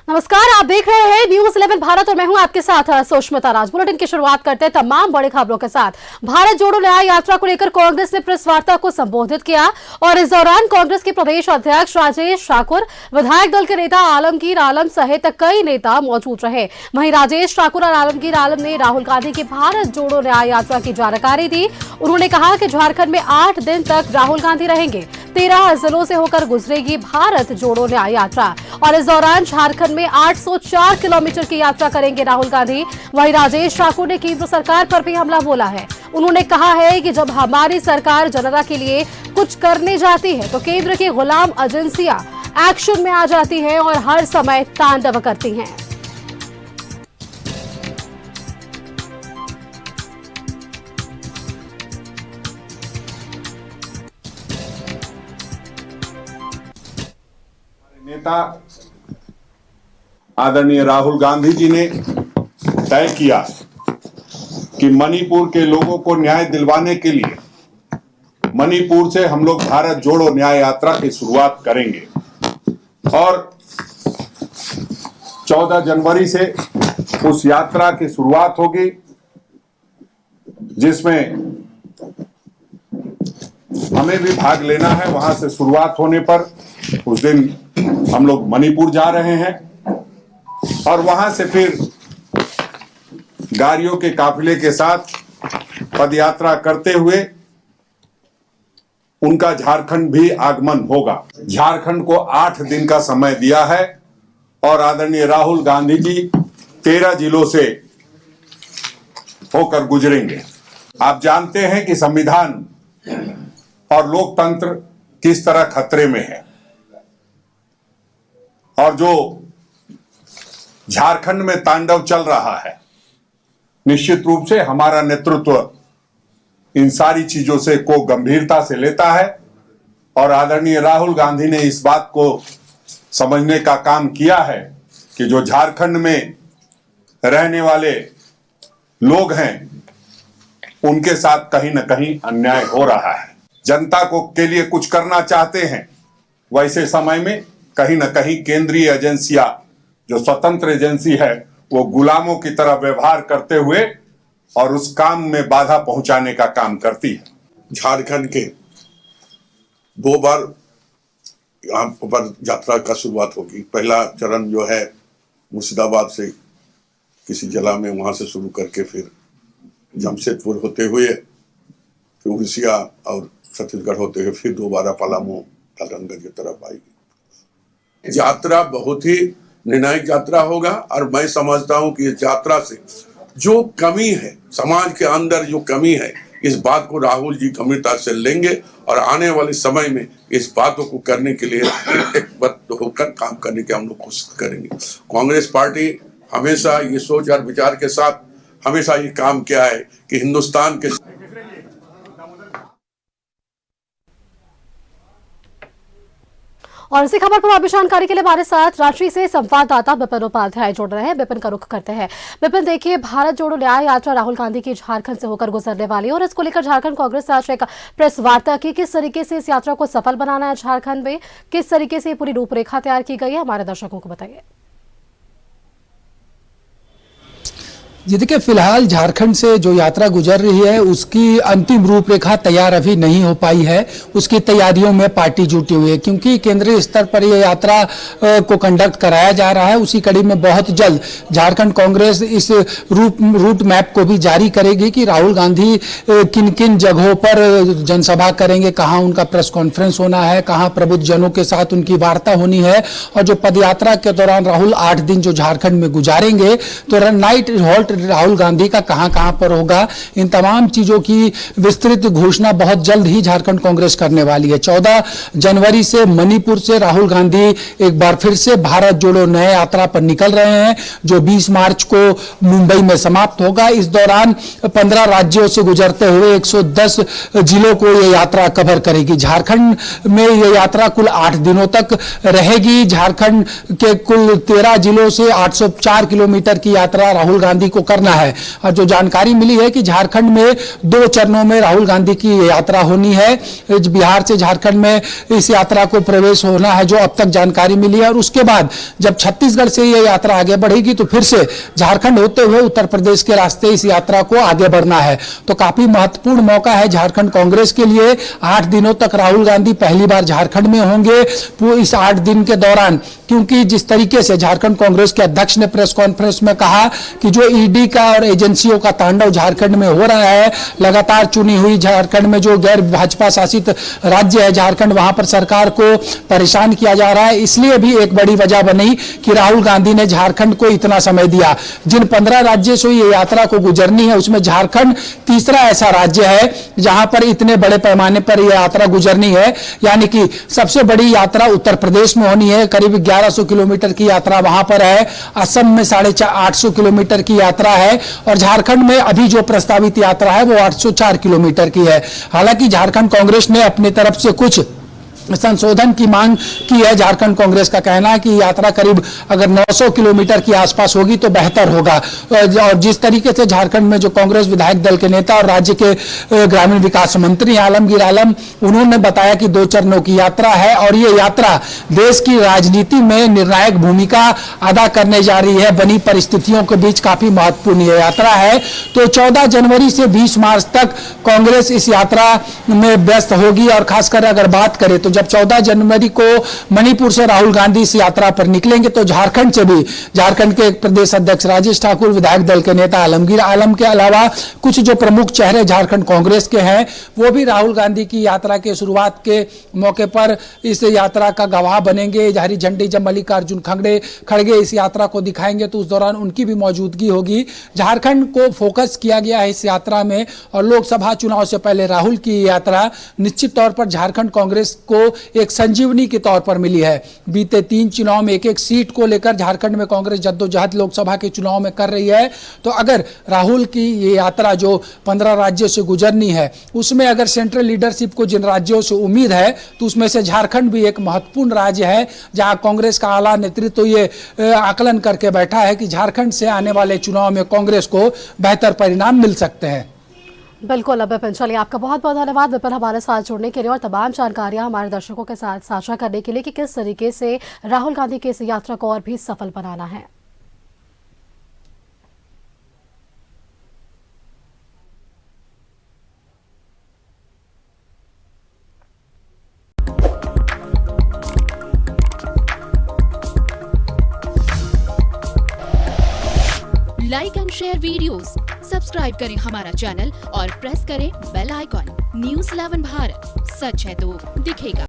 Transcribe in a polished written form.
नमस्कार, आप देख रहे हैं न्यूज 11 भारत और मैं हूं आपके साथ सुष्मिता राज। बुलेटिन की शुरुआत करते हैं तमाम बड़ी खबरों के साथ। भारत जोड़ो न्याय यात्रा को लेकर कांग्रेस ने प्रेस वार्ता को संबोधित किया और इस दौरान कांग्रेस के प्रदेश अध्यक्ष राजेश ठाकुर, विधायक दल के नेता आलमगीर आलम सहित कई नेता मौजूद रहे। वहीं राजेश ठाकुर और आलमगीर आलम ने राहुल गांधी की भारत जोड़ो न्याय यात्रा की जानकारी दी। उन्होंने कहा कि झारखंड में 8 दिन तक राहुल गांधी रहेंगे। 13 जिलों से होकर गुजरेगी भारत जोड़ो न्याय यात्रा और इस दौरान झारखंड में 804 किलोमीटर की यात्रा करेंगे राहुल गांधी। वहीं राजेश ठाकुर ने केंद्र सरकार पर भी हमला बोला है। उन्होंने कहा है कि जब हमारी सरकार जनता के लिए कुछ करने जाती है तो केंद्र की गुलाम एजेंसियां एक्शन में आ जाती हैं और हर समय तांडव करती हैं। नेता आदरणीय राहुल गांधी जी ने तय किया कि मणिपुर के लोगों को न्याय दिलवाने के लिए मणिपुर से हम लोग भारत जोड़ो न्याय यात्रा की शुरुआत करेंगे और 14 जनवरी से उस यात्रा की शुरुआत होगी, जिसमें हमें भी भाग लेना है। वहां से शुरुआत होने पर उस दिन हम लोग मणिपुर जा रहे हैं और वहां से फिर गाड़ियों के काफिले के साथ पदयात्रा करते हुए उनका झारखंड भी आगमन होगा। झारखंड को 8 दिन का समय दिया है और आदरणीय राहुल गांधी जी 13 जिलों से होकर गुजरेंगे। आप जानते हैं कि संविधान और लोकतंत्र किस तरह खतरे में है और जो झारखंड में तांडव चल रहा है, निश्चित रूप से हमारा नेतृत्व इन सारी चीजों से को गंभीरता से लेता है और आदरणीय राहुल गांधी ने इस बात को समझने का काम किया है कि जो झारखंड में रहने वाले लोग हैं उनके साथ कहीं न कहीं अन्याय हो रहा है। जनता को के लिए कुछ करना चाहते हैं, वैसे समय में कहीं न कहीं केंद्रीय एजेंसियां जो स्वतंत्र एजेंसी है वो गुलामों की तरह व्यवहार करते हुए और उस काम में बाधा पहुंचाने का काम करती है। झारखंड के 2 बार यहाँ पर यात्रा का शुरुआत होगी। पहला चरण जो है मुर्शिदाबाद से किसी जिला में वहां से शुरू करके फिर जमशेदपुर होते हुए फिर उड़ीसा और छत्तीसगढ़ होते हुए फिर दोबारा पलामू कालनगंज की तरफ आएगी। यात्रा बहुत ही निर्णायक यात्रा होगा और मैं समझता हूं कि इस यात्रा से जो कमी है समाज के अंदर, जो कमी है, इस बात को राहुल जी गंभीरता से लेंगे और आने वाले समय में इस बातों को करने के लिए एकबद्ध होकर काम करने की हम लोग कोशिश करेंगे। कांग्रेस पार्टी हमेशा ये सोच और विचार के साथ हमेशा ये काम किया है कि हिंदुस्तान के और इसी खबर पर और भी जानकारी के लिए हमारे साथ रांची से संवाददाता विपिन उपाध्याय जुड़ रहे हैं। विपिन का रुख करते हैं। विपिन, देखिए, भारत जोड़ो न्याय यात्रा राहुल गांधी की झारखंड से होकर गुजरने वाली है और इसको लेकर झारखंड कांग्रेस ने आज एक प्रेस वार्ता की। किस तरीके से इस यात्रा को सफल बनाना है झारखंड में, किस तरीके से पूरी रूपरेखा तैयार की गई है, हमारे दर्शकों को बताइए। जी देखिए, फिलहाल झारखंड से जो यात्रा गुजर रही है उसकी अंतिम रूपरेखा तैयार अभी नहीं हो पाई है। उसकी तैयारियों में पार्टी जुटी हुई है क्योंकि केंद्रीय स्तर पर यह यात्रा को कंडक्ट कराया जा रहा है। उसी कड़ी में बहुत जल्द झारखंड कांग्रेस इस रूट मैप को भी जारी करेगी कि राहुल गांधी किन किन जगहों पर जनसभा करेंगे, कहाँ उनका प्रेस कॉन्फ्रेंस होना है, कहाँ प्रबुद्धजनों के साथ उनकी वार्ता होनी है और जो पदयात्रा के दौरान राहुल 8 दिन जो झारखंड में गुजारेंगे तो नाइट हॉल्ट राहुल गांधी का कहां पर होगा, इन तमाम चीजों की विस्तृत घोषणा बहुत जल्द ही झारखंड कांग्रेस करने वाली है। 14 जनवरी से मणिपुर से राहुल गांधी एक बार फिर से भारत जोड़ो न्याय यात्रा पर निकल रहे हैं जो 20 मार्च को मुंबई में समाप्त होगा। इस दौरान 15 राज्यों से गुजरते हुए 110 जिलों को यह यात्रा कवर करेगी। झारखंड में यह यात्रा कुल 8 दिनों तक रहेगी। झारखंड के कुल 13 जिलों से 804 किलोमीटर की यात्रा राहुल गांधी को को करना है। और जो जानकारी मिली है कि झारखंड में 2 चरणों में राहुल गांधी की यात्रा होनी है। बिहार से झारखंड में इस यात्रा को प्रवेश होना है, जो अब तक जानकारी मिली है, और उसके बाद जब छत्तीसगढ़ से यह यात्रा आगे बढ़ेगी तो फिर से झारखंड होते हुए उत्तर प्रदेश के रास्ते इस यात्रा को आगे बढ़ना है। तो काफी महत्वपूर्ण मौका है झारखंड कांग्रेस के लिए। 8 दिनों तक राहुल गांधी पहली बार झारखंड में होंगे। इस 8 दिन के दौरान, क्योंकि जिस तरीके से झारखंड कांग्रेस के अध्यक्ष ने प्रेस कॉन्फ्रेंस में कहा कि जो ईडी का और एजेंसियों का तांडव झारखंड में हो रहा है, लगातार चुनी हुई झारखंड में जो गैर भाजपा शासित राज्य है झारखंड, वहां पर सरकार को परेशान किया जा रहा है। इसलिए भी एक बड़ी वजह बनी कि राहुल गांधी ने झारखंड को इतना समय दिया। जिन 15 राज्यों से ये यात्रा को गुजरनी है उसमें झारखंड तीसरा ऐसा राज्य है जहां पर इतने बड़े पैमाने पर यह यात्रा गुजरनी है। यानी कि सबसे बड़ी यात्रा उत्तर प्रदेश में होनी है, करीब 1100 किलोमीटर की यात्रा वहां पर है। असम में 850 किलोमीटर की यात्रा है, और झारखंड में अभी जो प्रस्तावित यात्रा है वो 804 किलोमीटर की है। हालांकि झारखंड कांग्रेस ने अपनी तरफ से कुछ संशोधन की मांग की है। झारखंड कांग्रेस का कहना है कि यात्रा करीब अगर 900 किलोमीटर के आसपास होगी तो बेहतर होगा। और जिस तरीके से झारखंड में जो कांग्रेस विधायक दल के नेता और राज्य के ग्रामीण विकास मंत्री आलमगीर आलम, उन्होंने बताया कि 2 चरणों की यात्रा है और ये यात्रा देश की राजनीति में निर्णायक भूमिका अदा करने जा रही है। बनी परिस्थितियों के बीच काफी महत्वपूर्ण ये यात्रा है। तो 14 जनवरी से 20 मार्च तक कांग्रेस इस यात्रा में व्यस्त होगी। और खासकर अगर बात करें तो जब 14 जनवरी को मणिपुर से राहुल गांधी इस यात्रा पर निकलेंगे तो झारखंड से भी झारखंड के प्रदेश अध्यक्ष राजेश ठाकुर, विधायक दल के नेता आलमगीर आलम के अलावा कुछ जो प्रमुख चेहरे झारखंड कांग्रेस के हैं वो भी राहुल गांधी की यात्रा के शुरुआत के मौके पर इस यात्रा का गवाह बनेंगे। हरी झंडी जब मल्लिकार्जुन खड़गे इस यात्रा को दिखाएंगे तो उस दौरान उनकी भी मौजूदगी होगी। झारखंड को फोकस किया गया है इस यात्रा में, और लोकसभा चुनाव से पहले राहुल की यात्रा निश्चित तौर पर झारखंड कांग्रेस को एक संजीवनी के तौर पर मिली है। बीते 3 चुनाव में एक सीट को लेकर झारखंड में कांग्रेस जद्दोजहद लोकसभा के चुनाव में कर रही है। तो अगर राहुल की ये यात्रा जो 15 राज्यों से गुजरनी है उसमें अगर सेंट्रल लीडरशिप को जिन राज्यों से उम्मीद है तो उसमें से झारखंड भी एक महत्वपूर्ण राज्य है, जहां कांग्रेस का आला नेतृत्व ये आकलन करके बैठा है कि झारखंड से आने वाले चुनाव में कांग्रेस को बेहतर परिणाम मिल सकते हैं। बिल्कुल विपिन, चलिए आपका बहुत बहुत धन्यवाद विपिन हमारे साथ जुड़ने के लिए और तमाम जानकारियां हमारे दर्शकों के साथ साझा करने के लिए कि किस तरीके से राहुल गांधी की इस यात्रा को और भी सफल बनाना है। Like and share videos, subscribe करें हमारा चैनल और प्रेस करें बेल आइकॉन। न्यूज़ 11 भारत, सच है तो दिखेगा।